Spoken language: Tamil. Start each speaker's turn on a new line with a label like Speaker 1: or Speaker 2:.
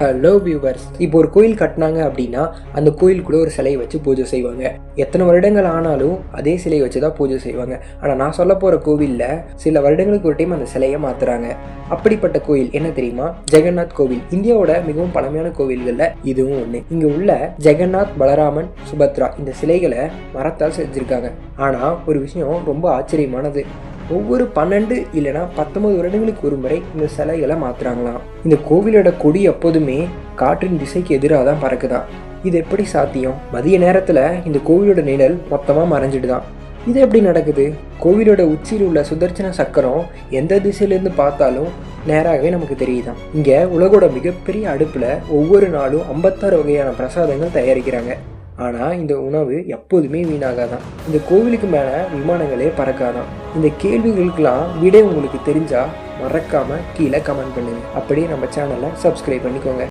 Speaker 1: ஹலோ வியூவர்ஸ், இப்போ ஒரு கோயில் கட்டினாங்க அப்படின்னா அந்த கோயிலுக்குள்ள ஒரு சிலையை வச்சு பூஜை செய்வாங்க. எத்தனை வருடங்கள் ஆனாலும் அதே சிலையை வச்சு தான் பூஜை செய்வாங்க. ஆனால் நான் சொல்ல போகிற கோவிலில் சில வருடங்களுக்கு ஒரு டைம் அந்த சிலையை மாற்றுறாங்க. அப்படிப்பட்ட கோயில் என்ன தெரியுமா? ஜெகநாத் கோவில். இந்தியாவோட மிகவும் பழமையான கோவில்களில் இதுவும் ஒன்று. இங்கே உள்ள ஜெகநாத், பலராமன், சுபத்ரா இந்த சிலைகளை மரத்தால் செஞ்சுருக்காங்க. ஆனால் ஒரு விஷயம் ரொம்ப ஆச்சரியமானது. ஒவ்வொரு 12 இல்லைனா 19 வருடங்களுக்கு ஒரு முறை இந்த சிலைகளை மாற்றுறாங்களாம். இந்த கோவிலோட கொடி எப்போதுமே காற்றின் திசைக்கு எதிராக தான் பறக்குதான். இது எப்படி சாத்தியம்? மதிய நேரத்தில் இந்த கோவிலோட நிழல் மொத்தமாக மறைஞ்சிடுதான். இது எப்படி நடக்குது? கோவிலோட உச்சியில் உள்ள சுதர்சன சக்கரம் எந்த திசையிலேருந்து பார்த்தாலும் நேராகவே நமக்கு தெரியுதான். இங்கே உலகோட மிகப்பெரிய அடுப்பில் ஒவ்வொரு நாளும் 56 வகையான பிரசாதங்கள் தயாரிக்கிறாங்க. ஆனால் இந்த உணவு எப்போதுமே வீணாகாதான். இந்த கோவிலுக்கு மேலே விமானங்களே பறக்காதான். இந்த கேள்விகளுக்கெல்லாம் விட உங்களுக்கு தெரிஞ்சால் மறக்காமல் கீழே கமெண்ட் பண்ணுங்க. அப்படியே நம்ம சேனலை சப்ஸ்கிரைப் பண்ணிக்கோங்க.